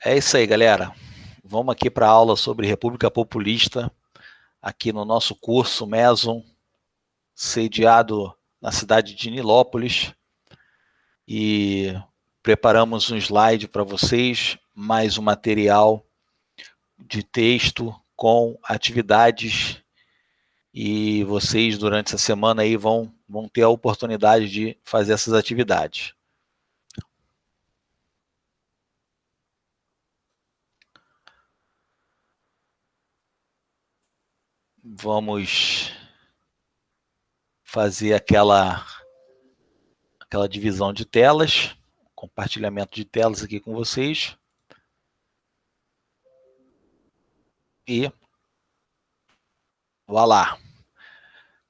É isso aí, galera. Vamos aqui para a aula sobre República Populista, aqui no nosso curso Meson, sediado na cidade de Nilópolis. E preparamos um slide para vocês, mais um material de texto com atividades. E vocês, durante essa semana, aí vão ter a oportunidade de fazer essas atividades. Vamos fazer aquela divisão de telas, compartilhamento de telas aqui com vocês. E vá lá.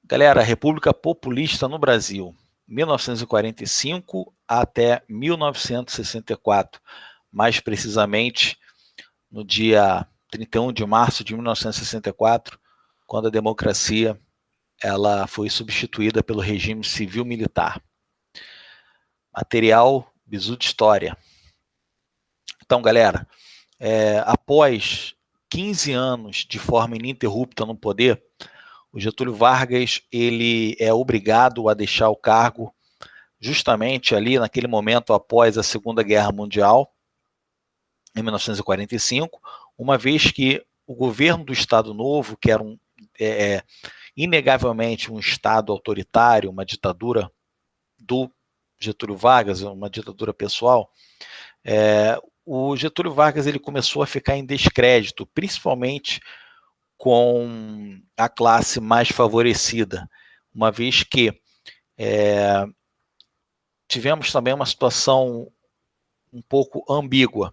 Galera, República Populista no Brasil, 1945 até 1964, mais precisamente no dia 31 de março de 1964, quando a democracia ela foi substituída pelo regime civil-militar. Material Bizu de História. Então, galera, após 15 anos de forma ininterrupta no poder, o Getúlio Vargas ele é obrigado a deixar o cargo justamente ali naquele momento após a Segunda Guerra Mundial, em 1945, uma vez que o governo do Estado Novo, que era inegavelmente um Estado autoritário, uma ditadura do Getúlio Vargas, uma ditadura pessoal, o Getúlio Vargas ele começou a ficar em descrédito, principalmente com a classe mais favorecida, uma vez que tivemos também uma situação um pouco ambígua,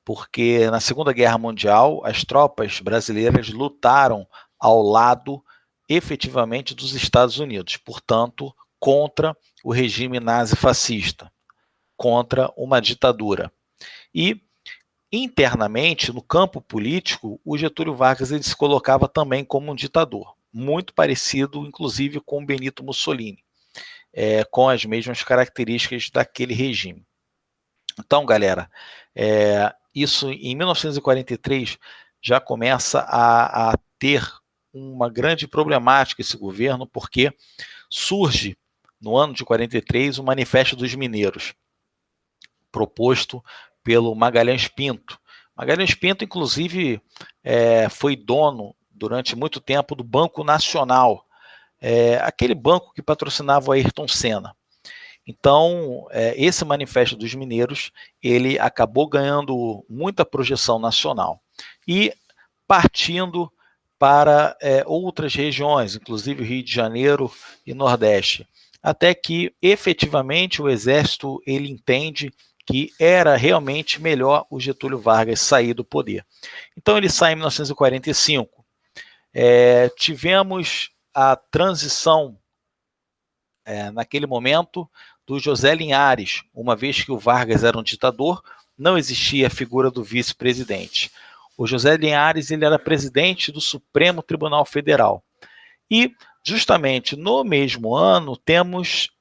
porque na Segunda Guerra Mundial as tropas brasileiras lutaram ao lado efetivamente dos Estados Unidos, portanto, contra o regime nazi-fascista, contra uma ditadura. E internamente, no campo político, o Getúlio Vargas ele se colocava também como um ditador, muito parecido, inclusive, com Benito Mussolini, com as mesmas características daquele regime. Então, galera, isso em 1943 já começa a ter uma grande problemática esse governo, porque surge, no ano de 43, o Manifesto dos Mineiros, proposto pelo Magalhães Pinto. Magalhães Pinto, inclusive, foi dono, durante muito tempo, do Banco Nacional, aquele banco que patrocinava o Ayrton Senna. Então, esse Manifesto dos Mineiros, ele acabou ganhando muita projeção nacional e partindo para outras regiões, inclusive Rio de Janeiro e Nordeste, até que, efetivamente, o Exército ele entende que era realmente melhor o Getúlio Vargas sair do poder. Então, ele sai em 1945. Tivemos a transição, naquele momento, do José Linhares, uma vez que o Vargas era um ditador, não existia a figura do vice-presidente. O José Linhares ele era presidente do Supremo Tribunal Federal. E, justamente no mesmo ano, temos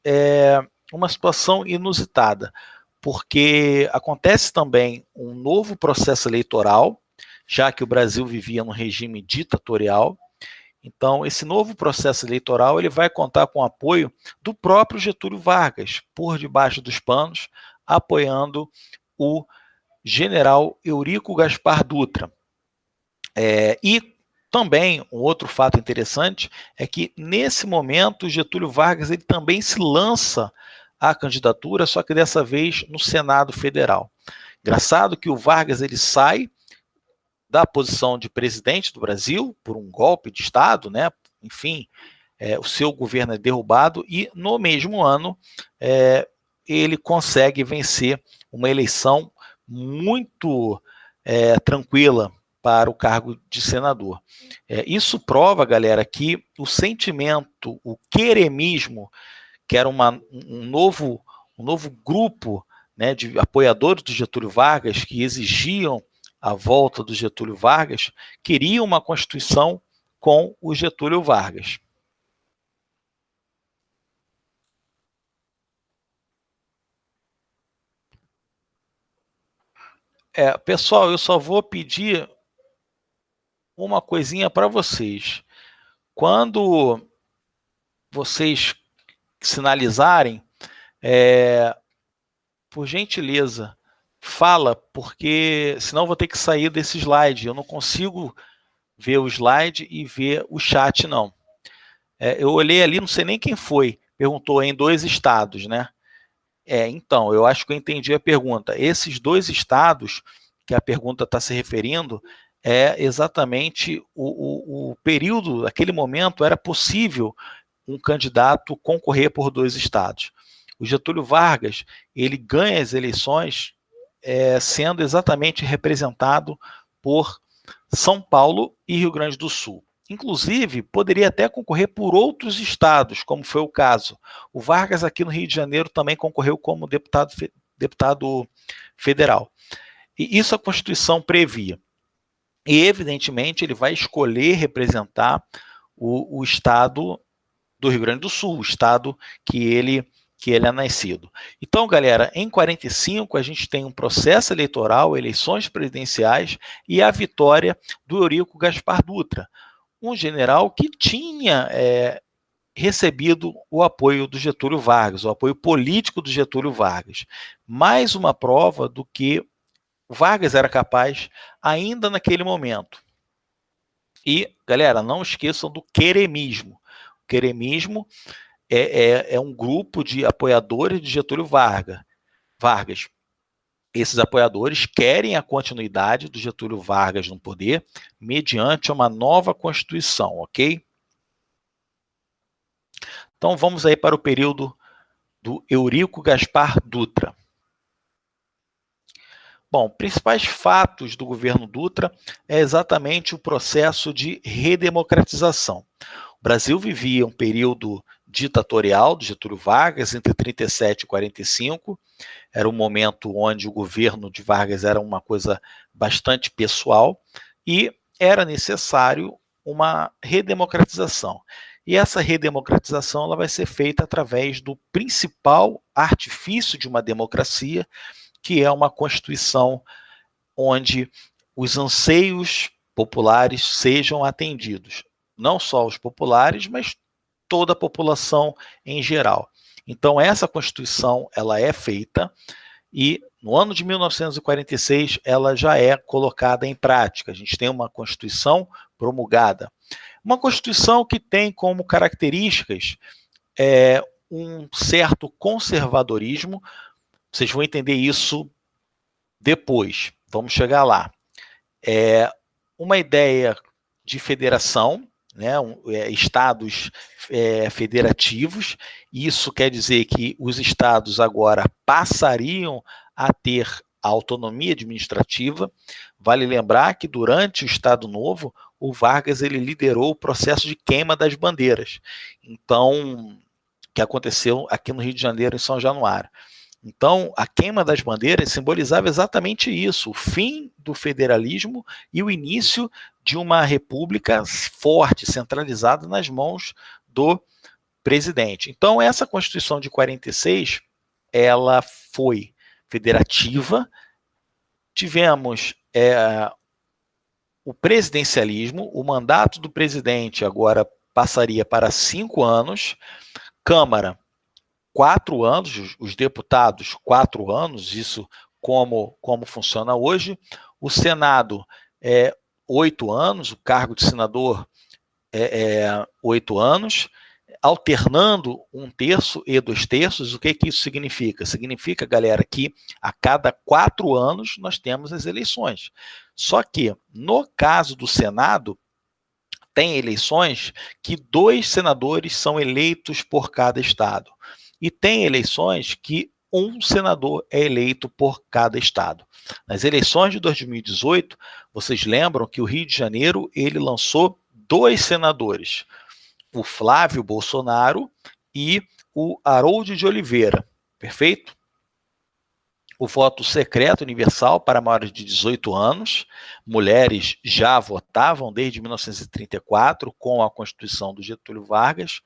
uma situação inusitada, porque acontece também um novo processo eleitoral, já que o Brasil vivia num regime ditatorial. Então, esse novo processo eleitoral ele vai contar com o apoio do próprio Getúlio Vargas, por debaixo dos panos, apoiando o general Eurico Gaspar Dutra. E também um outro fato interessante é que, nesse momento, o Getúlio Vargas ele também se lança à candidatura, só que dessa vez no Senado Federal. Engraçado que o Vargas ele sai da posição de presidente do Brasil por um golpe de Estado, né? Enfim, o seu governo é derrubado e, no mesmo ano, ele consegue vencer uma eleição muito tranquila para o cargo de senador. Isso prova, galera, que o sentimento, o queremismo, que era um novo grupo, né, de apoiadores do Getúlio Vargas, que exigiam a volta do Getúlio Vargas, queriam uma Constituição com o Getúlio Vargas. Pessoal, eu só vou pedir uma coisinha para vocês. Quando vocês sinalizarem, por gentileza, fala, porque senão eu vou ter que sair desse slide. Eu não consigo ver o slide e ver o chat, não. Eu olhei ali, não sei nem quem foi, perguntou em 2 estados, né? Então, eu acho que eu entendi a pergunta. Esses 2 estados que a pergunta está se referindo é exatamente o período, naquele momento, era possível um candidato concorrer por 2 estados. O Getúlio Vargas, ele ganha as eleições sendo exatamente representado por São Paulo e Rio Grande do Sul. Inclusive, poderia até concorrer por outros estados, como foi o caso. O Vargas, aqui no Rio de Janeiro, também concorreu como deputado federal. E isso a Constituição previa. E, evidentemente, ele vai escolher representar o estado do Rio Grande do Sul, o estado que ele é nascido. Então, galera, em 45 a gente tem um processo eleitoral, eleições presidenciais e a vitória do Eurico Gaspar Dutra, um general que tinha recebido o apoio do Getúlio Vargas, o apoio político do Getúlio Vargas. Mais uma prova do que o Vargas era capaz ainda naquele momento. E, galera, não esqueçam do queremismo. O queremismo é um grupo de apoiadores de Getúlio Vargas. Esses apoiadores querem a continuidade do Getúlio Vargas no poder mediante uma nova Constituição, ok? Então vamos aí para o período do Eurico Gaspar Dutra. Bom, principais fatos do governo Dutra é exatamente o processo de redemocratização. O Brasil vivia um período ditatorial do Getúlio Vargas entre 37 e 45, era um momento onde o governo de Vargas era uma coisa bastante pessoal e era necessário uma redemocratização. E essa redemocratização ela vai ser feita através do principal artifício de uma democracia, que é uma Constituição onde os anseios populares sejam atendidos. Não só os populares, mas toda a população em geral. Então, essa Constituição ela é feita e, no ano de 1946, ela já é colocada em prática. A gente tem uma Constituição promulgada. Uma Constituição que tem como características um certo conservadorismo. Vocês vão entender isso depois. Vamos chegar lá. Uma ideia de federação, né, estados federativos. Isso quer dizer que os estados agora passariam a ter a autonomia administrativa. Vale lembrar que durante o Estado Novo, o Vargas ele liderou o processo de queima das bandeiras. Então, que aconteceu aqui no Rio de Janeiro, em São Januário. Então, a queima das bandeiras simbolizava exatamente isso, o fim do federalismo e o início de uma república forte, centralizada nas mãos do presidente. Então, essa Constituição de 46, ela foi federativa, tivemos o presidencialismo, o mandato do presidente agora passaria para 5 anos, Câmara 4 anos, os deputados 4 anos, isso como funciona hoje. O Senado 8 anos, o cargo de senador 8 anos, alternando 1/3 e 2/3. O que isso significa? Significa, galera, que a cada 4 anos nós temos as eleições. Só que, no caso do Senado, tem eleições que 2 senadores são eleitos por cada estado. E tem eleições que um senador é eleito por cada estado. Nas eleições de 2018, vocês lembram que o Rio de Janeiro ele lançou 2 senadores, o Flávio Bolsonaro e o Harold de Oliveira, perfeito? O voto secreto universal para maiores de 18 anos, mulheres já votavam desde 1934 com a Constituição do Getúlio Vargas,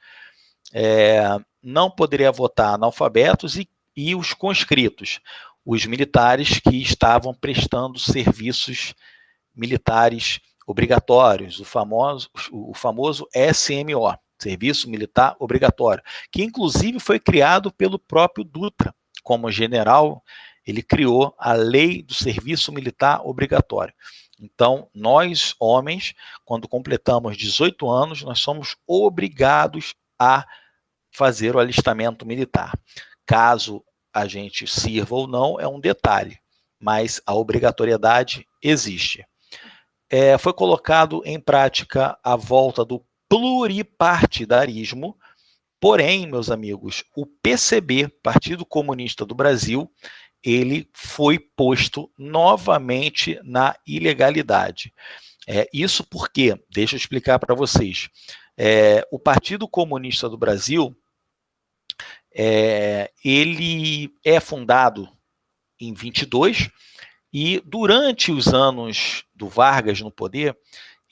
não poderia votar analfabetos e os conscritos. os militares que estavam prestando serviços militares obrigatórios, o famoso SMO, Serviço Militar Obrigatório, que inclusive foi criado pelo próprio Dutra. Como general, ele criou a Lei do Serviço Militar Obrigatório. Então, nós, homens, quando completamos 18 anos, nós somos obrigados a fazer o alistamento militar. Caso a gente sirva ou não, é um detalhe, mas a obrigatoriedade existe. Foi colocado em prática a volta do pluripartidarismo, porém, meus amigos, o PCB, Partido Comunista do Brasil, ele foi posto novamente na ilegalidade. Isso porque, deixa eu explicar para vocês, o Partido Comunista do Brasil, ele é fundado em 22, e durante os anos do Vargas no poder,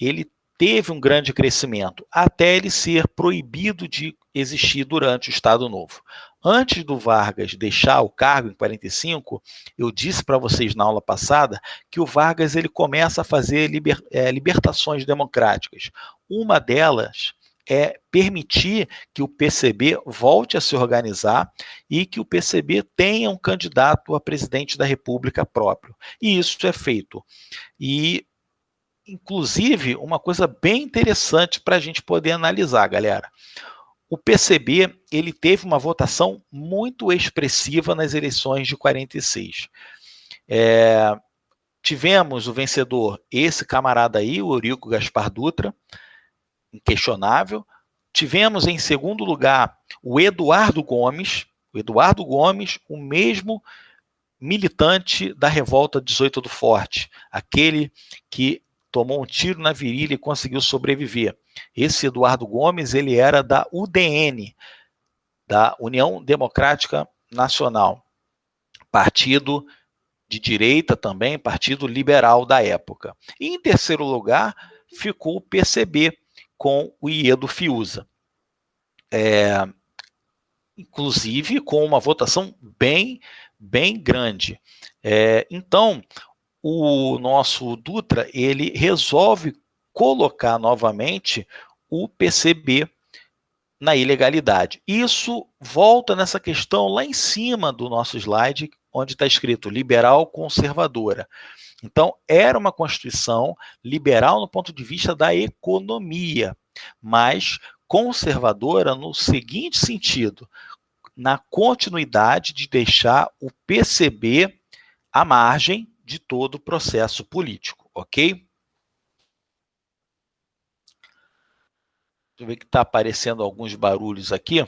ele teve um grande crescimento, até ele ser proibido de existir durante o Estado Novo. Antes do Vargas deixar o cargo em 45, eu disse para vocês na aula passada que o Vargas ele começa a fazer libertações democráticas. Uma delas é permitir que o PCB volte a se organizar e que o PCB tenha um candidato a presidente da República próprio. E isso é feito. E, inclusive, uma coisa bem interessante para a gente poder analisar, galera. O PCB ele teve uma votação muito expressiva nas eleições de 46. Tivemos o vencedor, esse camarada aí, o Eurico Gaspar Dutra, inquestionável. Tivemos em segundo lugar o Eduardo Gomes, o mesmo militante da revolta 18 do Forte, aquele que tomou um tiro na virilha e conseguiu sobreviver. Esse Eduardo Gomes, ele era da UDN, da União Democrática Nacional, partido de direita também, partido liberal da época. E em terceiro lugar ficou o PCB, com o Iedo Fiuza. Inclusive com uma votação bem grande. Então, o nosso Dutra, ele resolve colocar novamente o PCB na ilegalidade. Isso volta nessa questão lá em cima do nosso slide, onde está escrito liberal conservadora. Então, era uma Constituição liberal no ponto de vista da economia, mas conservadora no seguinte sentido, na continuidade de deixar o PCB à margem de todo o processo político, ok? Deixa eu ver que está aparecendo alguns barulhos aqui.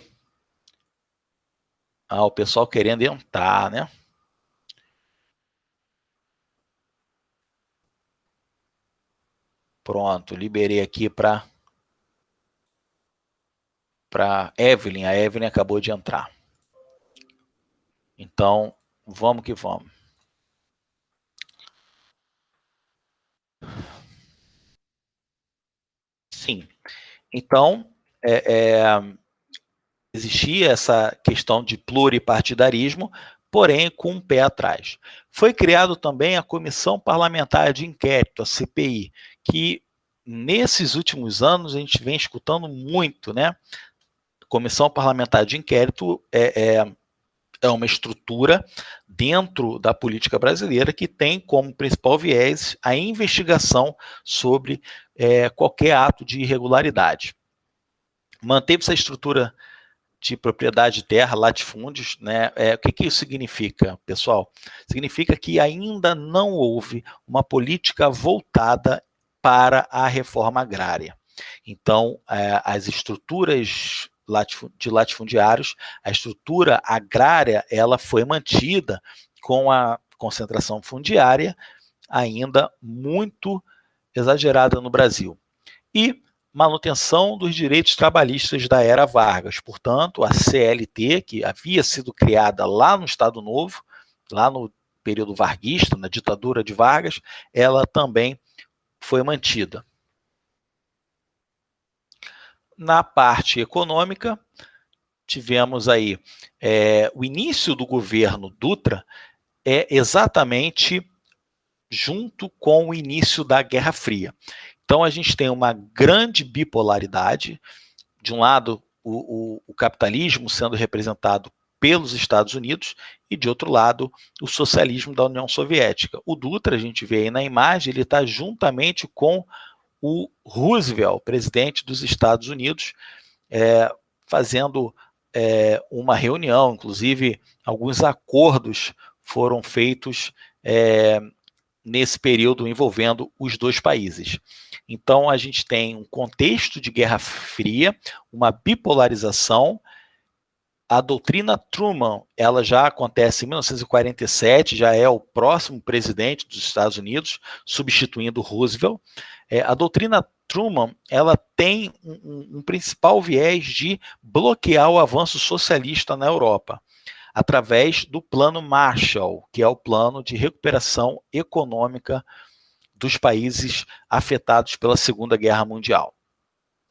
O pessoal querendo entrar, né? Pronto, liberei aqui para Evelyn. A Evelyn acabou de entrar. Então, vamos que vamos. Sim. Então, existia essa questão de pluripartidarismo, porém com um pé atrás. Foi criado também a Comissão Parlamentar de Inquérito, a CPI, que nesses últimos anos a gente vem escutando muito, né? Comissão Parlamentar de Inquérito é uma estrutura dentro da política brasileira que tem como principal viés a investigação sobre qualquer ato de irregularidade. Manteve essa estrutura de propriedade de terra, latifúndios, né? O que isso significa, pessoal? Significa que ainda não houve uma política voltada para a reforma agrária. Então, as estruturas de latifundiários, a estrutura agrária, ela foi mantida com a concentração fundiária ainda muito exagerada no Brasil. E manutenção dos direitos trabalhistas da era Vargas. Portanto, a CLT, que havia sido criada lá no Estado Novo, lá no período varguista, na ditadura de Vargas, ela também foi mantida. Na parte econômica, tivemos aí o início do governo Dutra, é exatamente junto com o início da Guerra Fria. Então a gente tem uma grande bipolaridade, de um lado o capitalismo sendo representado pelos Estados Unidos e de outro lado o socialismo da União Soviética. O Dutra, a gente vê aí na imagem, ele está juntamente com o Roosevelt, presidente dos Estados Unidos, fazendo uma reunião, inclusive alguns acordos foram feitos nesse período envolvendo os dois países. Então a gente tem um contexto de Guerra Fria, uma bipolarização. A doutrina Truman, ela já acontece em 1947, já é o próximo presidente dos Estados Unidos, substituindo Roosevelt. A doutrina Truman, ela tem um principal viés de bloquear o avanço socialista na Europa, através do Plano Marshall, que é o plano de recuperação econômica dos países afetados pela Segunda Guerra Mundial.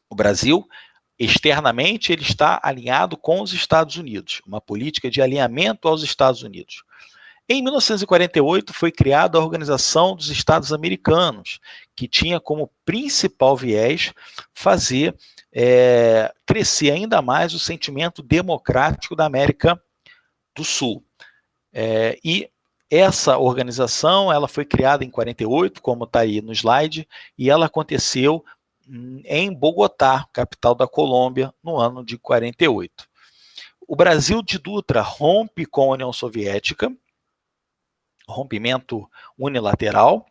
O Brasil, externamente, ele está alinhado com os Estados Unidos, uma política de alinhamento aos Estados Unidos. Em 1948 foi criada a Organização dos Estados Americanos, que tinha como principal viés fazer crescer ainda mais o sentimento democrático da América do Sul. E essa organização, ela foi criada em 48, como está aí no slide, e ela aconteceu em Bogotá, capital da Colômbia, no ano de 48. O Brasil de Dutra rompe com a União Soviética, rompimento unilateral.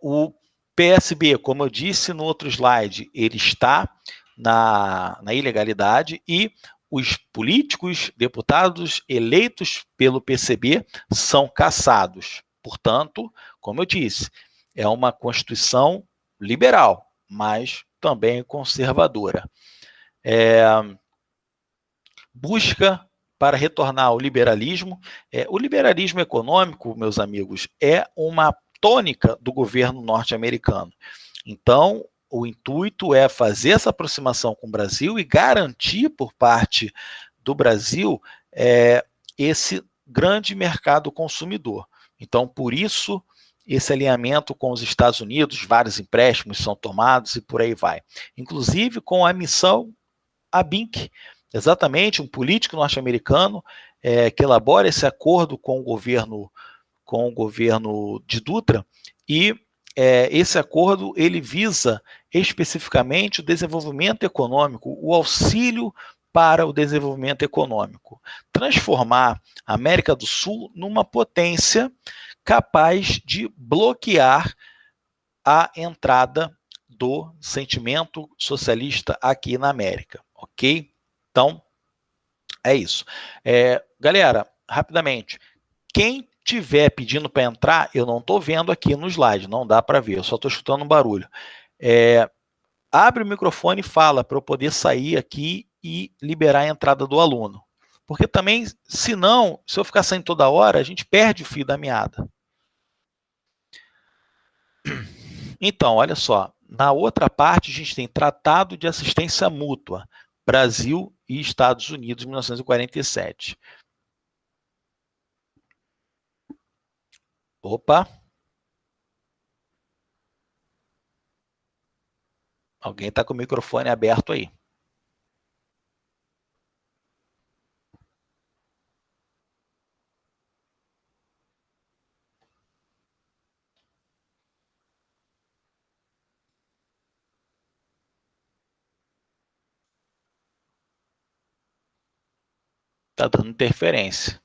O PSB, como eu disse no outro slide, ele está na ilegalidade e os políticos, deputados eleitos pelo PCB são cassados. Portanto, como eu disse, é uma Constituição liberal, mas também conservadora. Busca para retornar ao liberalismo. O liberalismo econômico, meus amigos, é uma tônica do governo norte-americano. Então, o intuito é fazer essa aproximação com o Brasil e garantir por parte do Brasil esse grande mercado consumidor. Então, por isso, esse alinhamento com os Estados Unidos, vários empréstimos são tomados e por aí vai. Inclusive com a missão ABINC, exatamente um político norte-americano que elabora esse acordo com o governo de Dutra e esse acordo ele visa especificamente o desenvolvimento econômico, o auxílio para o desenvolvimento econômico, transformar a América do Sul numa potência capaz de bloquear a entrada do sentimento socialista aqui na América, ok? Então, é isso. Galera, rapidamente, quem tiver pedindo para entrar, eu não estou vendo aqui no slide, não dá para ver, eu só estou escutando um barulho. Abre o microfone e fala para eu poder sair aqui e liberar a entrada do aluno. Porque também, se eu ficar saindo toda hora, a gente perde o fio da meada. Então, olha só, na outra parte a gente tem Tratado de Assistência Mútua, Brasil e Estados Unidos, 1947. Opa! Alguém está com o microfone aberto aí. Está dando interferência.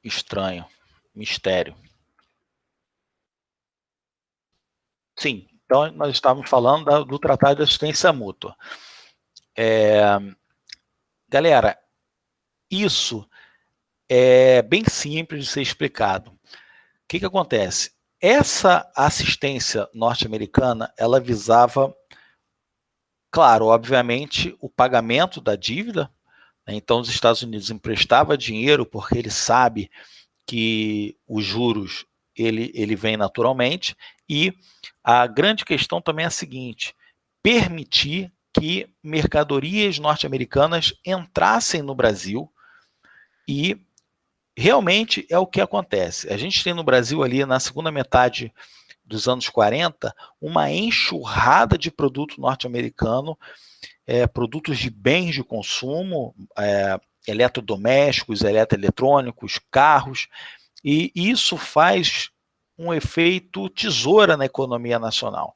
Estranho. Mistério. Sim, então nós estávamos falando do Tratado de Assistência Mútua. Galera, isso é bem simples de ser explicado. O que acontece? Essa assistência norte-americana, ela visava, claro, obviamente, o pagamento da dívida, né? Então, os Estados Unidos emprestava dinheiro porque ele sabe que os juros ele vem naturalmente, e a grande questão também é a seguinte: permitir que mercadorias norte-americanas entrassem no Brasil, e realmente é o que acontece. A gente tem no Brasil ali na segunda metade dos anos 40 uma enxurrada de produto norte-americano, produtos de bens de consumo, eletrodomésticos, eletroeletrônicos, carros, e isso faz um efeito tesoura na economia nacional,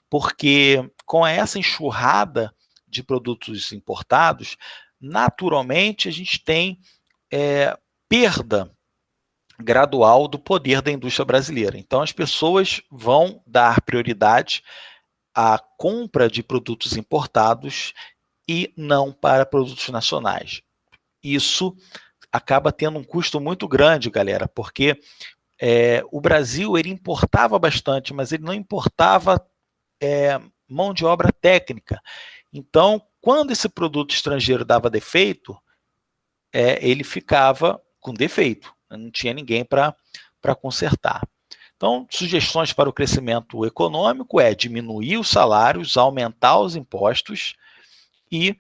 porque com essa enxurrada de produtos importados, naturalmente a gente tem perda gradual do poder da indústria brasileira. Então as pessoas vão dar prioridade à compra de produtos importados e não para produtos nacionais. Isso acaba tendo um custo muito grande, galera, porque o Brasil ele importava bastante, mas ele não importava mão de obra técnica. Então, quando esse produto estrangeiro dava defeito, ele ficava com defeito, não tinha ninguém para consertar. Então, sugestões para o crescimento econômico é diminuir os salários, aumentar os impostos e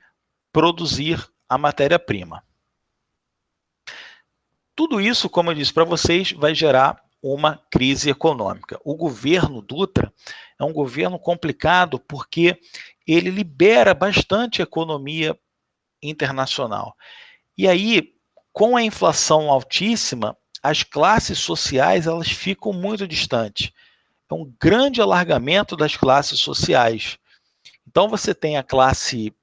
produzir a matéria-prima. Tudo isso, como eu disse para vocês, vai gerar uma crise econômica. O governo Dutra é um governo complicado porque ele libera bastante economia internacional. E aí, com a inflação altíssima, as classes sociais elas ficam muito distantes. É um grande alargamento das classes sociais. Então você tem a classe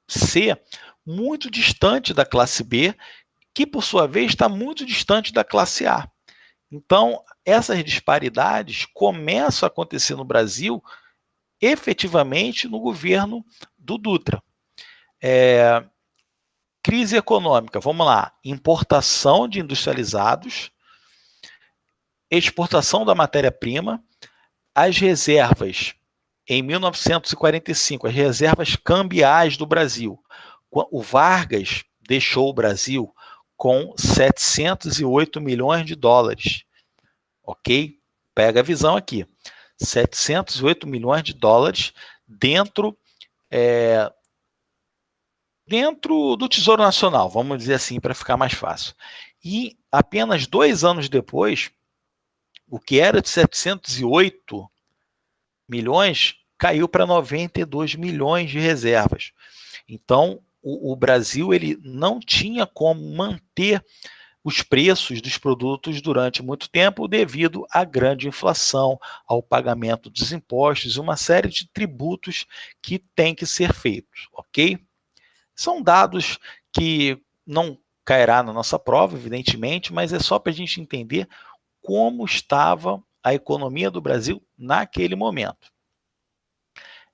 C muito distante da classe B, que por sua vez está muito distante da classe A. Então essas disparidades começam a acontecer no Brasil efetivamente no governo do Dutra. Crise econômica, vamos lá, importação de industrializados, exportação da matéria-prima, as reservas, em 1945, as reservas cambiais do Brasil. O Vargas deixou o Brasil com 708 milhões de dólares, ok? Pega a visão aqui, 708 milhões de dólares dentro do Tesouro Nacional, vamos dizer assim, para ficar mais fácil. E apenas 2 anos depois, o que era de 708 milhões caiu para 92 milhões de reservas. Então, o Brasil ele não tinha como manter os preços dos produtos durante muito tempo devido à grande inflação, ao pagamento dos impostos e uma série de tributos que tem que ser feitos, ok? São dados que não cairá na nossa prova, evidentemente, mas é só para a gente entender como estava a economia do Brasil naquele momento.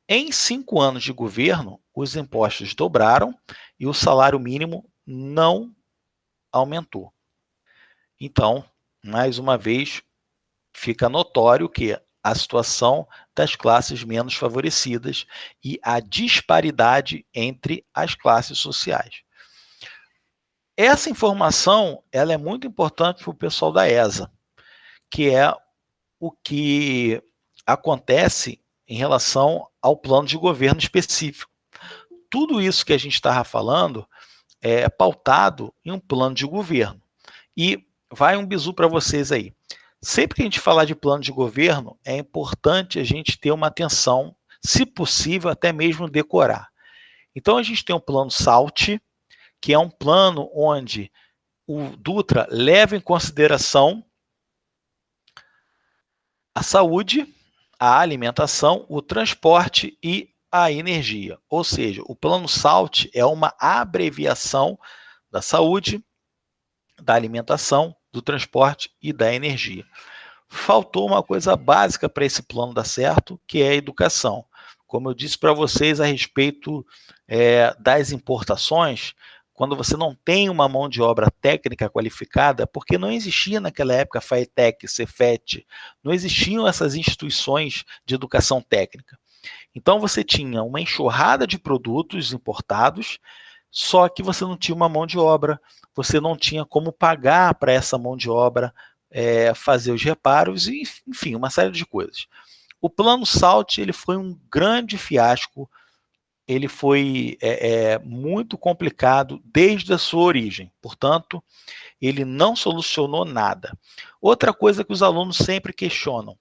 Em 5 anos de governo, os impostos dobraram e o salário mínimo não aumentou. Então, mais uma vez, fica notório que a situação das classes menos favorecidas e a disparidade entre as classes sociais. Essa informação ela é muito importante para o pessoal da ESA, que é o que acontece em relação ao plano de governo específico. Tudo isso que a gente estava falando é pautado em um plano de governo. E vai um bizu para vocês aí. Sempre que a gente falar de plano de governo, é importante a gente ter uma atenção, se possível, até mesmo decorar. Então, a gente tem o plano SALT, que é um plano onde o Dutra leva em consideração a saúde, a alimentação, o transporte e a energia. Ou seja, o plano SALT é uma abreviação da saúde, da alimentação, do transporte e da energia. Faltou uma coisa básica para esse plano dar certo, que é a educação. Como eu disse para vocês a respeito das importações, quando você não tem uma mão de obra técnica qualificada, porque não existia naquela época FATEC, Cefet, não existiam essas instituições de educação técnica. Então você tinha uma enxurrada de produtos importados, só que você não tinha uma mão de obra, você não tinha como pagar para essa mão de obra fazer os reparos, e, enfim, uma série de coisas. O Plano SALT ele foi um grande fiasco, ele foi muito complicado desde a sua origem, portanto, ele não solucionou nada. Outra coisa que os alunos sempre questionam: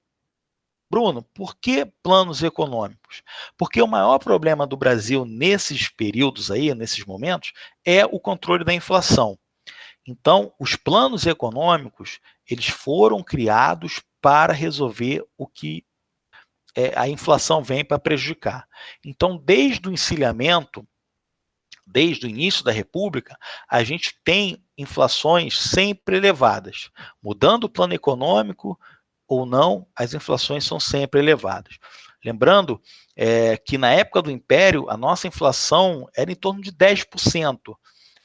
Bruno, por que planos econômicos? Porque o maior problema do Brasil nesses períodos aí, nesses momentos, é o controle da inflação. Então, os planos econômicos, eles foram criados para resolver o que a inflação vem para prejudicar. Então, desde o encilhamento, desde o início da República, a gente tem inflações sempre elevadas. Mudando o plano econômico ou não, as inflações são sempre elevadas. Lembrando que na época do Império, a nossa inflação era em torno de 10%.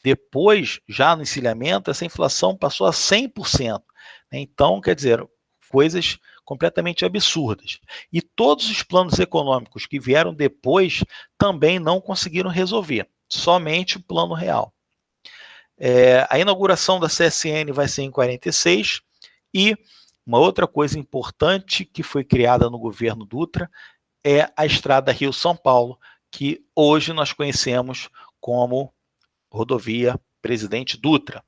Depois, já no encilhamento, essa inflação passou a 100%. Então, quer dizer, coisas completamente absurdas. E todos os planos econômicos que vieram depois também não conseguiram resolver, somente o Plano Real. A inauguração da CSN vai ser em 46, e uma outra coisa importante que foi criada no governo Dutra é a estrada Rio-São Paulo, que hoje nós conhecemos como rodovia Presidente Dutra,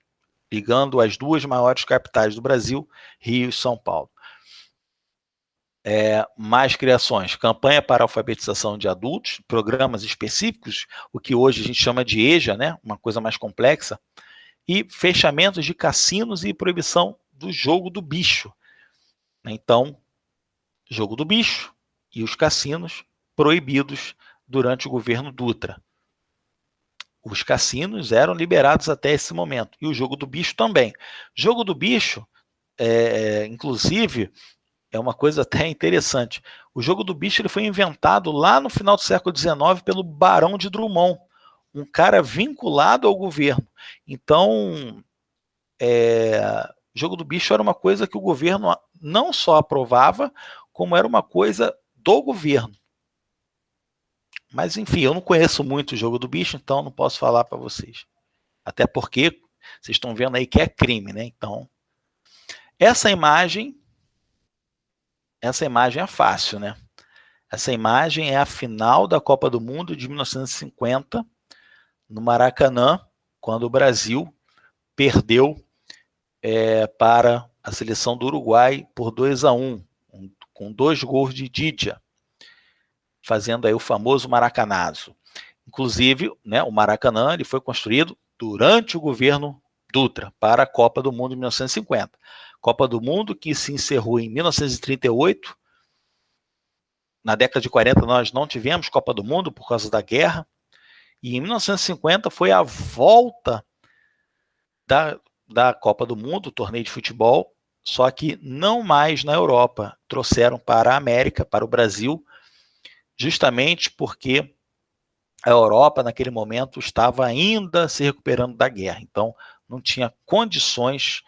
ligando as duas maiores capitais do Brasil, Rio e São Paulo. Mais criações: campanha para alfabetização de adultos, programas específicos, o que hoje a gente chama de EJA, né? Uma coisa mais complexa, e fechamentos de cassinos e proibição do jogo do bicho. Então, jogo do bicho e os cassinos proibidos durante o governo Dutra. Os cassinos eram liberados até esse momento, e o jogo do bicho também. Jogo do bicho, inclusive, é uma coisa até interessante. O jogo do bicho ele foi inventado lá no final do século XIX pelo Barão de Drummond, um cara vinculado ao governo. Então, jogo do bicho era uma coisa que o governo não só aprovava, como era uma coisa do governo. Mas, enfim, eu não conheço muito o jogo do bicho, então não posso falar para vocês. Até porque vocês estão vendo aí que é crime, né? Então, essa imagem é fácil, né? Essa imagem é a final da Copa do Mundo de 1950, no Maracanã, quando o Brasil perdeu para a seleção do Uruguai por 2-1, com 2 gols de Didia, fazendo aí o famoso Maracanazo. Inclusive, né, o Maracanã ele foi construído durante o governo Dutra para a Copa do Mundo de 1950. Copa do Mundo que se encerrou em 1938. Na década de 40 nós não tivemos Copa do Mundo por causa da guerra. E em 1950 foi a volta da Copa do Mundo, o torneio de futebol, só que não mais na Europa. Trouxeram para a América, para o Brasil, justamente porque a Europa, naquele momento, estava ainda se recuperando da guerra. Então, não tinha condições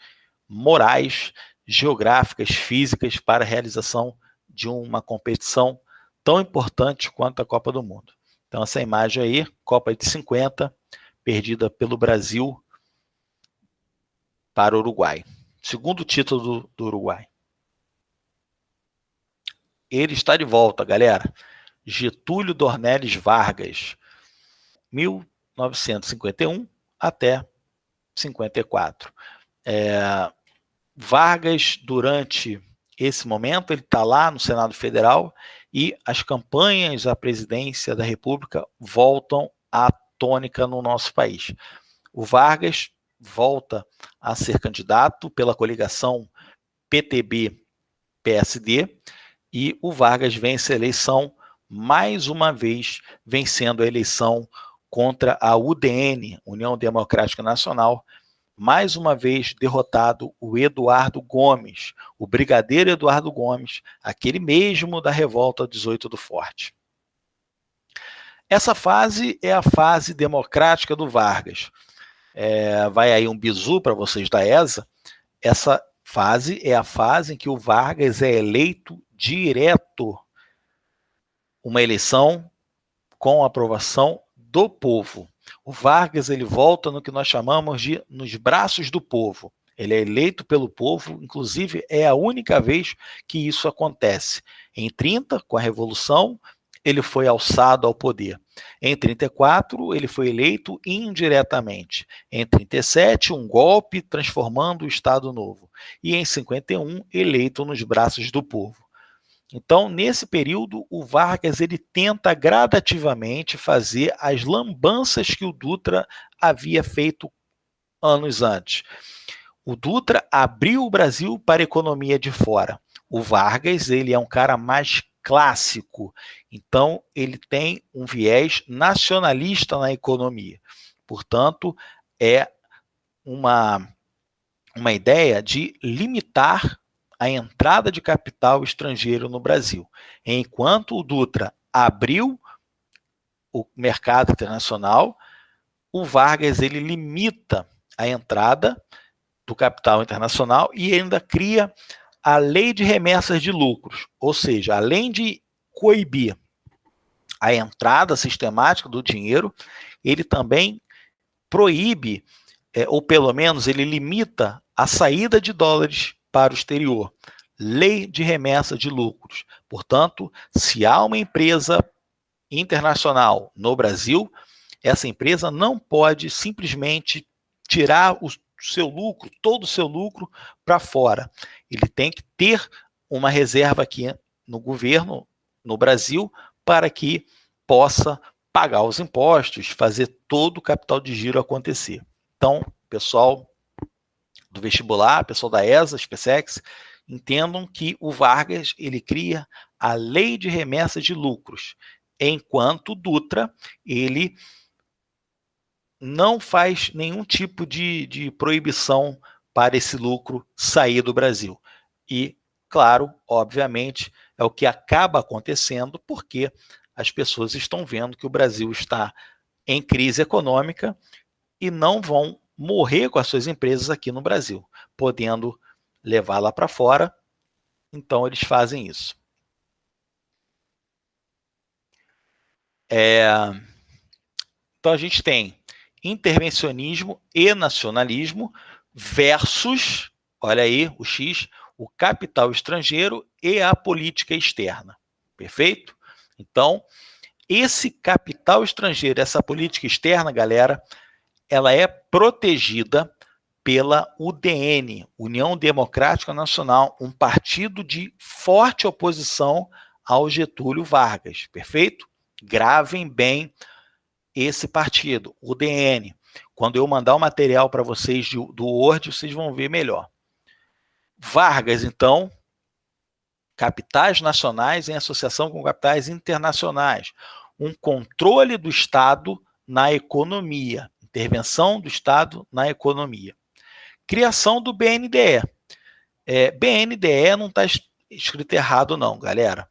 morais, geográficas, físicas para a realização de uma competição tão importante quanto a Copa do Mundo. Então, essa imagem aí, Copa de 50, perdida pelo Brasil para o Uruguai. Segundo título do Uruguai. Ele está de volta, galera. Getúlio Dornelles Vargas, 1951 até 54. Vargas, durante esse momento, ele está lá no Senado Federal e as campanhas à presidência da República voltam à tônica no nosso país. O Vargas volta a ser candidato pela coligação PTB-PSD e o Vargas vence a eleição, mais uma vez vencendo a eleição contra a UDN, União Democrática Nacional, mais uma vez derrotado o Eduardo Gomes, o brigadeiro Eduardo Gomes, aquele mesmo da revolta 18 do Forte. Essa fase é a fase democrática do Vargas. vai aí um bizu para vocês da ESA, essa fase é a fase em que o Vargas é eleito direto, uma eleição com aprovação do povo. O Vargas ele volta no que nós chamamos de nos braços do povo. Ele é eleito pelo povo, inclusive é a única vez que isso acontece. Em 30, com a Revolução, ele foi alçado ao poder. Em 34, ele foi eleito indiretamente. Em 37, um golpe transformando o Estado Novo. E em 51, eleito nos braços do povo. Então, nesse período, o Vargas ele tenta gradativamente fazer as lambanças que o Dutra havia feito anos antes. O Dutra abriu o Brasil para a economia de fora. O Vargas ele é um cara mais clássico, então ele tem um viés nacionalista na economia. Portanto, é uma ideia de limitar a entrada de capital estrangeiro no Brasil. Enquanto o Dutra abriu o mercado internacional, o Vargas ele limita a entrada do capital internacional e ainda cria a lei de remessas de lucros, ou seja, além de coibir a entrada sistemática do dinheiro, ele também proíbe, ou pelo menos ele limita a saída de dólares para o exterior. Lei de remessa de lucros. Portanto, se há uma empresa internacional no Brasil, essa empresa não pode simplesmente tirar o seu lucro, todo o seu lucro para fora. Ele tem que ter uma reserva aqui no governo, no Brasil, para que possa pagar os impostos, fazer todo o capital de giro acontecer. Então, pessoal do vestibular, pessoal da ESA, SpaceX, entendam que o Vargas ele cria a lei de remessa de lucros, enquanto o Dutra ele não faz nenhum tipo de proibição para esse lucro sair do Brasil. E, claro, obviamente, é o que acaba acontecendo porque as pessoas estão vendo que o Brasil está em crise econômica e não vão morrer com as suas empresas aqui no Brasil, podendo levar lá para fora. Então, eles fazem isso. Então, a gente tem intervencionismo e nacionalismo versus, olha aí o X, o capital estrangeiro e a política externa. Perfeito? Então, esse capital estrangeiro, essa política externa, galera, ela é protegida pela UDN, União Democrática Nacional, um partido de forte oposição ao Getúlio Vargas. Perfeito? Gravem bem esse partido, UDN. Quando eu mandar o material para vocês do Word, vocês vão ver melhor. Vargas, então, capitais nacionais em associação com capitais internacionais. Um controle do Estado na economia. Intervenção do Estado na economia. Criação do BNDE. BNDE não está escrito errado não, galera.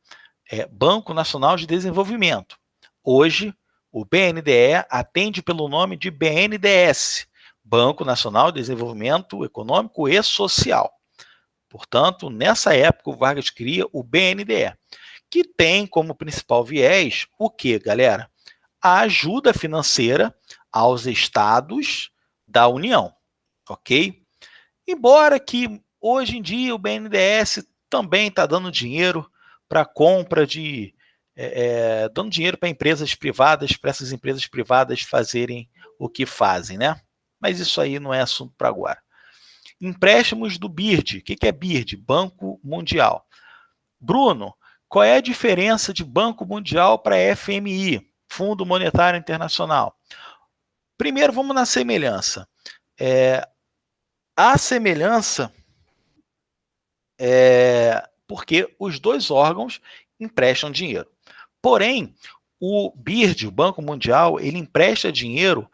Banco Nacional de Desenvolvimento. Hoje, o BNDE atende pelo nome de BNDES, Banco Nacional de Desenvolvimento Econômico e Social. Portanto, nessa época, o Vargas cria o BNDE, que tem como principal viés o quê, galera? A ajuda financeira aos estados da União, ok? Embora que hoje em dia o BNDES também está dando dinheiro para compra de... dando dinheiro para empresas privadas, para essas empresas privadas fazerem o que fazem, né? Mas isso aí não é assunto para agora. Empréstimos do BIRD. O que é BIRD? Banco Mundial. Bruno, qual é a diferença de Banco Mundial para FMI, Fundo Monetário Internacional? Primeiro, vamos na semelhança. A semelhança porque os dois órgãos emprestam dinheiro. Porém, o BIRD, o Banco Mundial, ele empresta dinheiro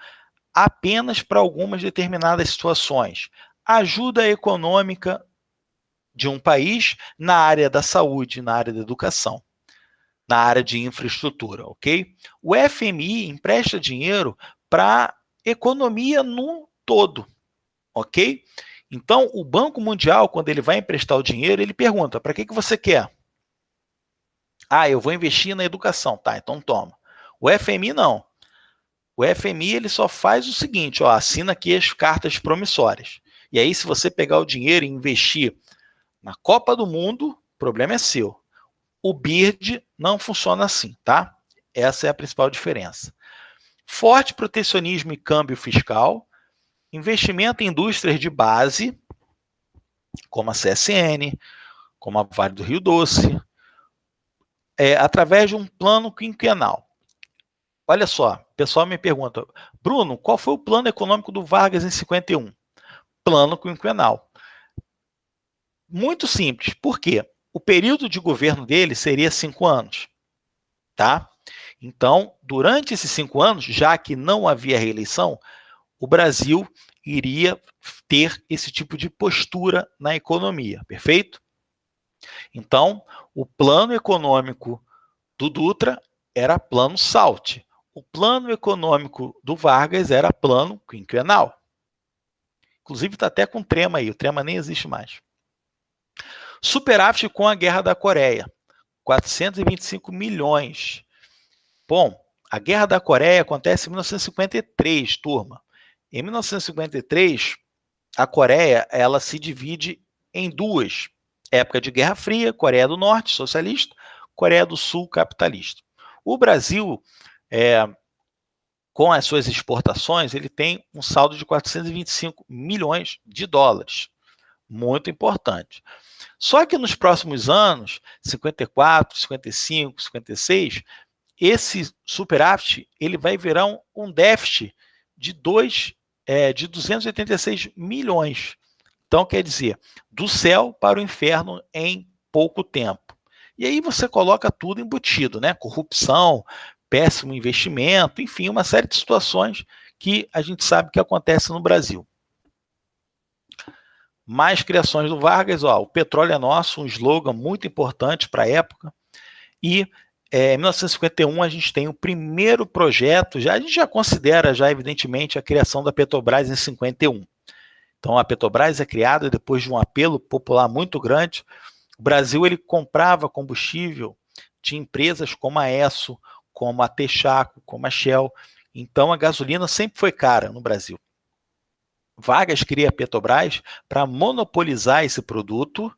apenas para algumas determinadas situações. Ajuda econômica de um país na área da saúde, na área da educação, na área de infraestrutura, ok? O FMI empresta dinheiro para economia no todo, ok? Então, o Banco Mundial, quando ele vai emprestar o dinheiro, ele pergunta, para que você quer? Ah, eu vou investir na educação. Tá, então toma. O FMI não. O FMI ele só faz o seguinte, ó, assina aqui as cartas promissórias. E aí, se você pegar o dinheiro e investir na Copa do Mundo, o problema é seu. O BIRD não funciona assim, tá? Essa é a principal diferença. Forte protecionismo e câmbio fiscal, investimento em indústrias de base, como a CSN, como a Vale do Rio Doce, através de um plano quinquenal. Olha só, o pessoal me pergunta, Bruno, qual foi o plano econômico do Vargas em 51? Plano quinquenal. Muito simples, por quê? O período de governo dele seria 5 anos, tá? Então, durante esses 5 anos, já que não havia reeleição, o Brasil iria ter esse tipo de postura na economia, perfeito? Então, o plano econômico do Dutra era plano SALT. O plano econômico do Vargas era plano quinquenal. Inclusive está até com trema aí, o trema nem existe mais. Superávit com a Guerra da Coreia, 425 milhões. Bom, a Guerra da Coreia acontece em 1953, turma. Em 1953, a Coreia ela se divide em duas. Época de Guerra Fria, Coreia do Norte, socialista, Coreia do Sul, capitalista. O Brasil, com as suas exportações, ele tem um saldo de 425 milhões de dólares. Muito importante. Só que nos próximos anos, 54, 55, 56, esse superávit ele vai virar um déficit de 286 milhões. Então, quer dizer, do céu para o inferno em pouco tempo. E aí você coloca tudo embutido, né? Corrupção, péssimo investimento, enfim, uma série de situações que a gente sabe que acontece no Brasil. Mais criações do Vargas, ó, o petróleo é nosso, um slogan muito importante para a época. E em 1951 a gente tem o primeiro projeto, a gente já considera evidentemente a criação da Petrobras em 51. Então a Petrobras é criada depois de um apelo popular muito grande. O Brasil ele comprava combustível de empresas como a Esso, como a Texaco, como a Shell. Então a gasolina sempre foi cara no Brasil. Vargas cria a Petrobras para monopolizar esse produto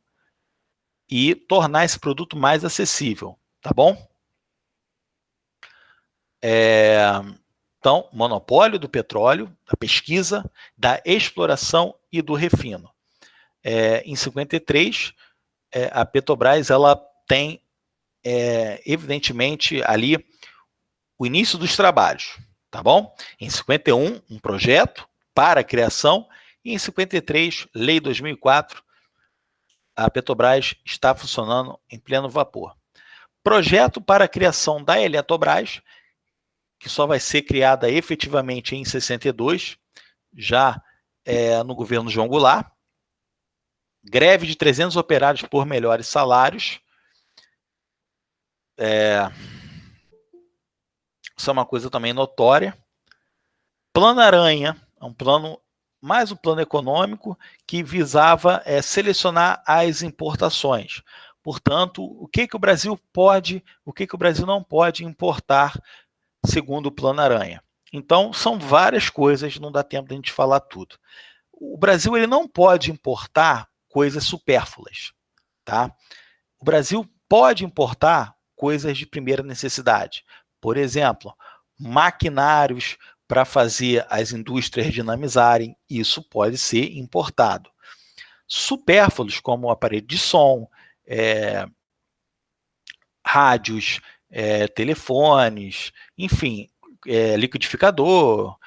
e tornar esse produto mais acessível, tá bom? Então, monopólio do petróleo, da pesquisa, da exploração e do refino. Em 53, a Petrobras ela tem, evidentemente, ali o início dos trabalhos, tá bom? Em 51, um projeto para a criação, e em 53, Lei 2004, a Petrobras está funcionando em pleno vapor. Projeto para a criação da Eletrobras, que só vai ser criada efetivamente em 62, já no governo João Goulart. Greve de 300 operários por melhores salários. Isso é uma coisa também notória. Plano Aranha, mais um plano econômico que visava selecionar as importações. Portanto, o que o Brasil pode, o que o Brasil não pode importar segundo o Plano Aranha. Então, são várias coisas, não dá tempo de a gente falar tudo. O Brasil ele não pode importar coisas supérfluas, tá? O Brasil pode importar coisas de primeira necessidade. Por exemplo, maquinários para fazer as indústrias dinamizarem, isso pode ser importado. Supérfluos, como aparelho de som, rádios, telefones, enfim, liquidificador,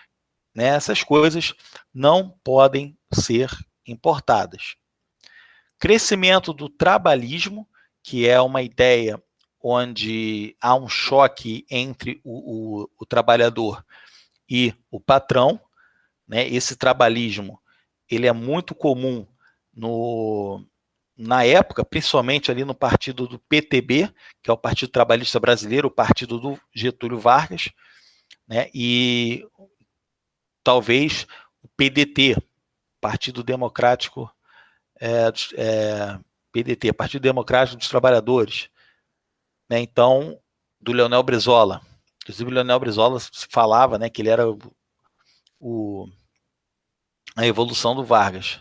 né, essas coisas não podem ser importadas. Crescimento do trabalhismo, que é uma ideia onde há um choque entre o trabalhador e o patrão, né? Esse trabalhismo ele é muito comum na época, principalmente ali no partido do PTB, que é o Partido Trabalhista Brasileiro, o partido do Getúlio Vargas, né? E talvez o PDT, Partido Democrático, PDT, Partido Democrático dos Trabalhadores, né? Então, do Leonel Brizola. Inclusive, o Leonel Brizola se falava, né, que ele era a evolução do Vargas.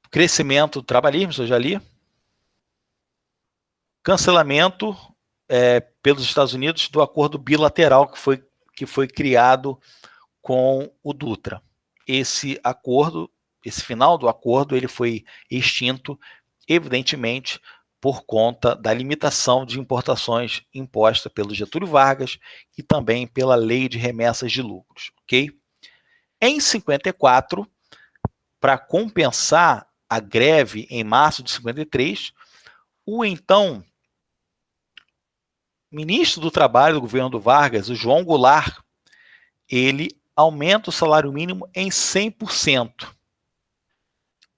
Crescimento do trabalhismo, eu já li. Cancelamento pelos Estados Unidos do acordo bilateral que foi criado com o Dutra. Esse acordo, esse final do acordo, ele foi extinto, evidentemente, por conta da limitação de importações imposta pelo Getúlio Vargas e também pela Lei de Remessas de Lucros, ok? Em 54, para compensar a greve em março de 53, o então ministro do Trabalho do governo do Vargas, o João Goulart, ele aumenta o salário mínimo em 100%.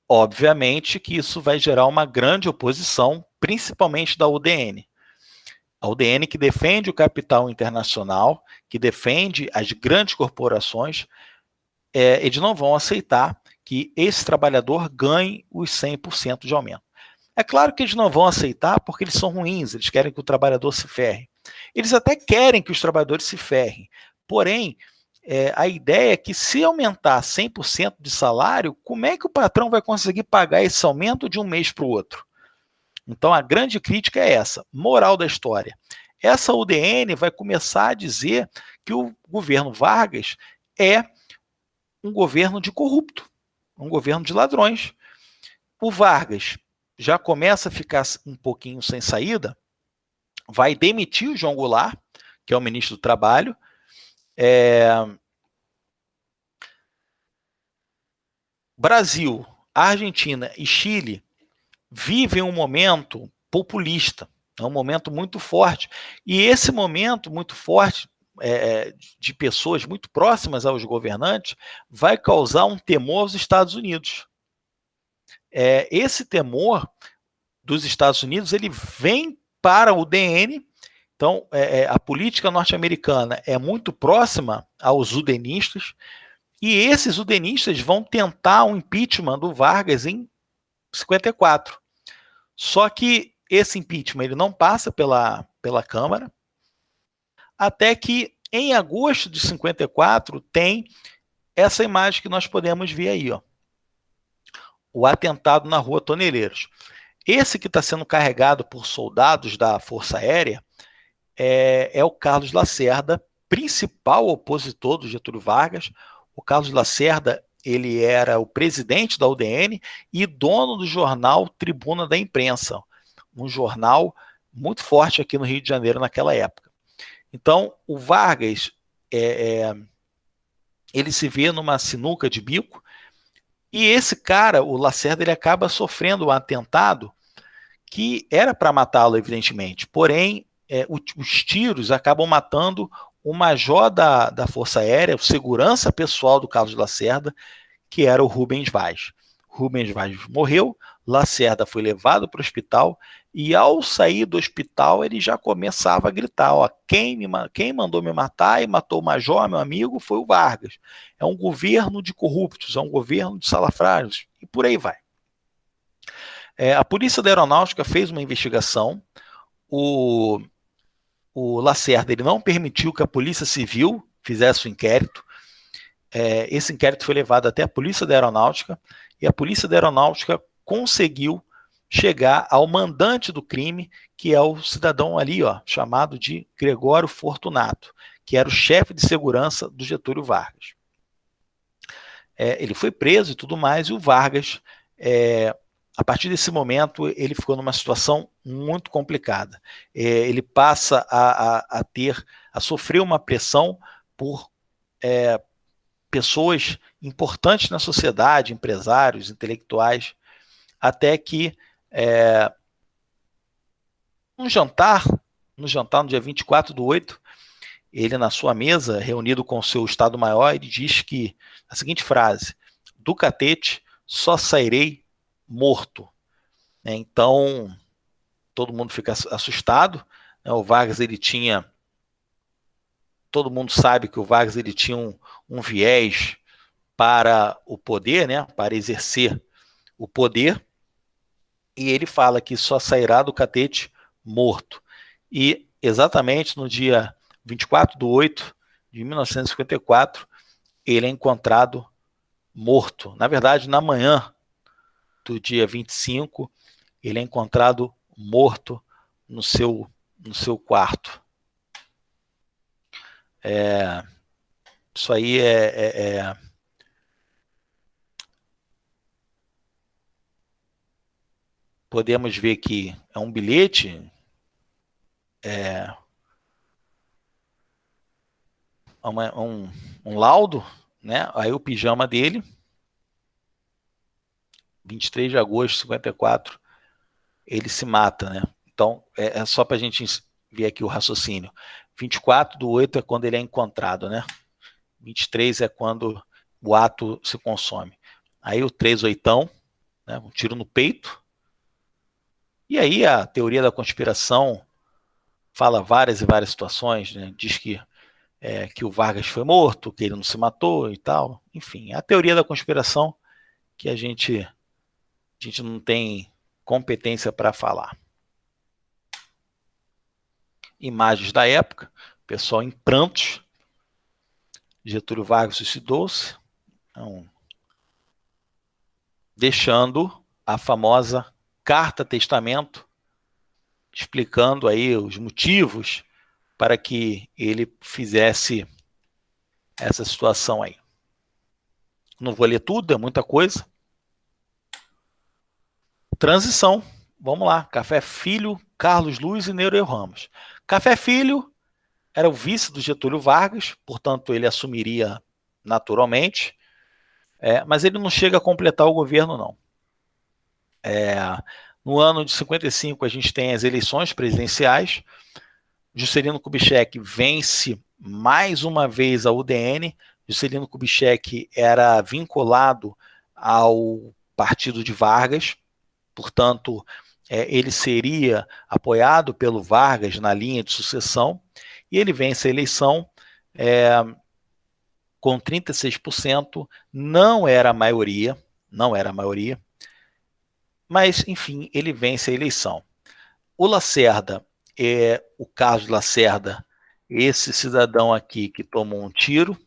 Obviamente que isso vai gerar uma grande oposição, principalmente da UDN. A UDN que defende o capital internacional, que defende as grandes corporações, eles não vão aceitar que esse trabalhador ganhe os 100% de aumento. É claro que eles não vão aceitar porque eles são ruins, eles querem que o trabalhador se ferre. Eles até querem que os trabalhadores se ferrem, porém, a ideia é que se aumentar 100% de salário, como é que o patrão vai conseguir pagar esse aumento de um mês para o outro? Então, a grande crítica é essa, moral da história. Essa UDN vai começar a dizer que o governo Vargas é um governo de corrupto, um governo de ladrões. O Vargas já começa a ficar um pouquinho sem saída, vai demitir o João Goulart, que é o ministro do Trabalho. Brasil, Argentina e Chile vivem um momento populista, é um momento muito forte. E esse momento muito forte de pessoas muito próximas aos governantes vai causar um temor aos Estados Unidos. Esse temor dos Estados Unidos ele vem para o DN. Então, a política norte-americana é muito próxima aos udenistas, e esses udenistas vão tentar um impeachment do Vargas em 54. Só que esse impeachment ele não passa pela Câmara, até que em agosto de 54 tem essa imagem que nós podemos ver aí, ó, o atentado na Rua Toneleiros. Esse que está sendo carregado por soldados da Força Aérea é o Carlos Lacerda, principal opositor do Getúlio Vargas. O Carlos Lacerda ele era o presidente da UDN e dono do jornal Tribuna da Imprensa, um jornal muito forte aqui no Rio de Janeiro naquela época. Então, o Vargas ele se vê numa sinuca de bico, e esse cara, o Lacerda, ele acaba sofrendo um atentado que era para matá-lo, evidentemente, porém, os tiros acabam matando o major da Força Aérea, o segurança pessoal do Carlos Lacerda, que era o Rubens Vaz. Rubens Vaz morreu, Lacerda foi levado para o hospital, e ao sair do hospital ele já começava a gritar, ó, quem mandou me matar e matou o major, meu amigo, foi o Vargas. É um governo de corruptos, é um governo de salafrários, e por aí vai. A Polícia da Aeronáutica fez uma investigação, o Lacerda ele não permitiu que a Polícia Civil fizesse o inquérito. Esse inquérito foi levado até a Polícia da Aeronáutica, e a Polícia da Aeronáutica conseguiu chegar ao mandante do crime, que é o cidadão ali, ó, chamado de Gregório Fortunato, que era o chefe de segurança do Getúlio Vargas. Ele foi preso e tudo mais, e o Vargas, a partir desse momento, ele ficou numa situação muito complicada. Ele passa a sofrer uma pressão por pessoas importantes na sociedade, empresários, intelectuais, até que no jantar no dia 24/8, ele na sua mesa, reunido com o seu Estado-Maior, ele diz que a seguinte frase: do catete só sairei morto. Então, todo mundo fica assustado. O Vargas ele tinha todo mundo sabe que o Vargas ele tinha um viés para o poder, né, para exercer o poder, e ele fala que só sairá do catete morto. E exatamente no dia 24 de 8 de 1954, ele é encontrado morto. Na verdade, na manhã do dia 25, ele é encontrado morto no seu quarto. Isso aí podemos ver que é um bilhete, um laudo, né? Aí o pijama dele, 23 de agosto de 54, ele se mata, né? Então, é só para a gente ver aqui o raciocínio. 24 do 8 é quando ele é encontrado, né? 23 é quando o ato se consome. Aí o 3 oitão, né? Um tiro no peito. E aí a teoria da conspiração fala várias e várias situações, né? Diz que o Vargas foi morto, que ele não se matou e tal. Enfim, a teoria da conspiração que a gente não tem competência para falar. Imagens da época, pessoal em prantos. Getúlio Vargas suicidou-se, então, deixando a famosa carta-testamento, explicando aí os motivos para que ele fizesse essa situação aí. Não vou ler tudo, é muita coisa. Transição, vamos lá. Café Filho, Carlos Luiz e Nereu Ramos. Café Filho era o vice do Getúlio Vargas, portanto ele assumiria naturalmente, mas ele não chega a completar o governo, não. No ano de 55 a gente tem as eleições presidenciais. Juscelino Kubitschek vence mais uma vez a UDN. Juscelino Kubitschek era vinculado ao partido de Vargas, portanto, ele seria apoiado pelo Vargas na linha de sucessão, e ele vence a eleição com 36%, não era a maioria, mas, enfim, ele vence a eleição. O Lacerda, o caso de Lacerda, esse cidadão aqui que tomou um tiro,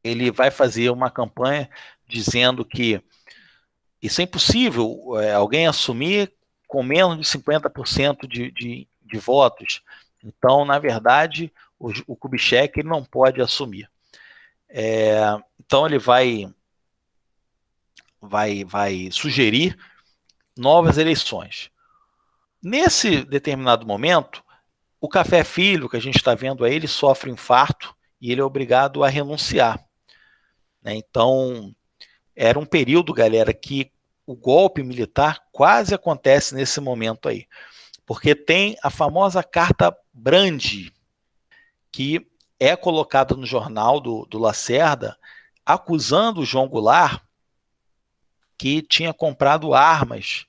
ele vai fazer uma campanha dizendo que isso é impossível, alguém assumir com menos de 50% de votos. Então, na verdade, o Kubitschek ele não pode assumir. Então, ele vai sugerir novas eleições. Nesse determinado momento, o Café Filho, que a gente está vendo aí, ele sofre um infarto e ele é obrigado a renunciar. Então, era um período, galera, que o golpe militar quase acontece nesse momento aí. Porque tem a famosa Carta Brandi, que é colocada no jornal do Lacerda, acusando o João Goulart que tinha comprado armas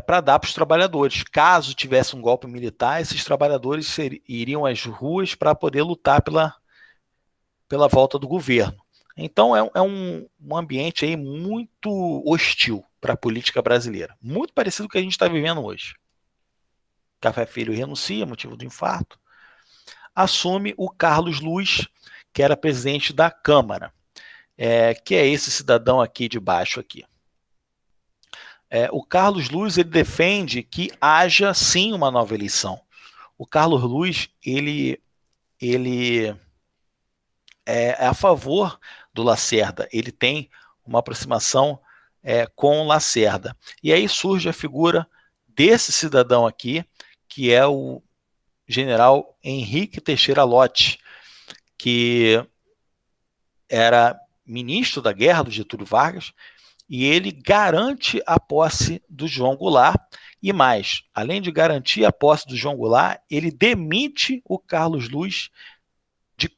para dar para os trabalhadores. Caso tivesse um golpe militar, esses trabalhadores iriam às ruas para poder lutar pela volta do governo. Então é um ambiente aí muito hostil para a política brasileira, muito parecido com o que a gente está vivendo hoje. Café Filho renuncia, motivo do infarto. Assume o Carlos Luz, que era presidente da Câmara, que é esse cidadão aqui de baixo aqui. O Carlos Luz ele defende que haja sim uma nova eleição. O Carlos Luz ele é a favor do Lacerda, ele tem uma aproximação com o Lacerda. E aí surge a figura desse cidadão aqui, que é o general Henrique Teixeira Lott, que era ministro da guerra do Getúlio Vargas, e ele garante a posse do João Goulart, e mais, além de garantir a posse do João Goulart, ele demite o Carlos Luz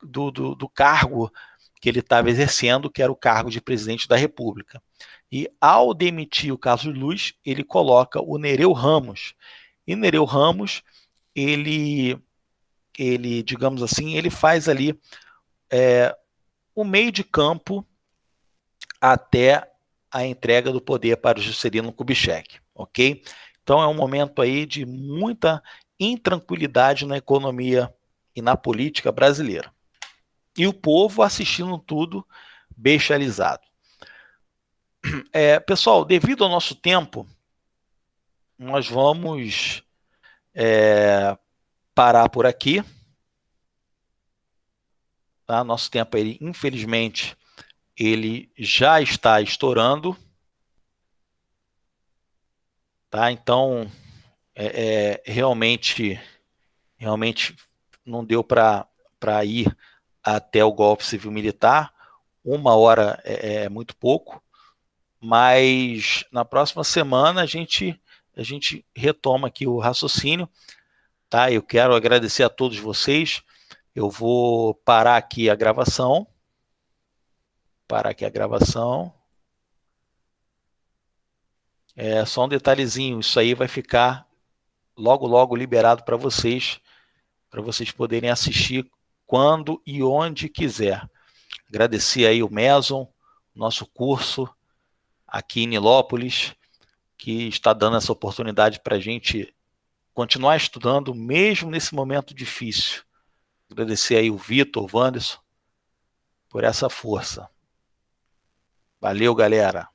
do cargo que ele estava exercendo, que era o cargo de presidente da República. E ao demitir o Carlos Luz, ele coloca o Nereu Ramos. E Nereu Ramos, ele digamos assim, ele faz ali o meio de campo até a entrega do poder para o Juscelino Kubitschek, ok? Então é um momento aí de muita intranquilidade na economia e na política brasileira. E o povo assistindo tudo bestializado. Pessoal, devido ao nosso tempo, nós vamos parar por aqui. Tá? Nosso tempo, ele, infelizmente, ele já está estourando. Tá? Então, realmente não deu para ir até o golpe civil-militar. 1 hora é muito pouco, mas na próxima semana a gente retoma aqui o raciocínio. Tá? Eu quero agradecer a todos vocês. Eu vou parar aqui a gravação. Só um detalhezinho, isso aí vai ficar logo liberado para vocês poderem assistir quando e onde quiser. Agradecer aí o Meson, nosso curso aqui em Nilópolis, que está dando essa oportunidade para a gente continuar estudando, mesmo nesse momento difícil. Agradecer aí o Vitor, o Wanderson, por essa força. Valeu, galera!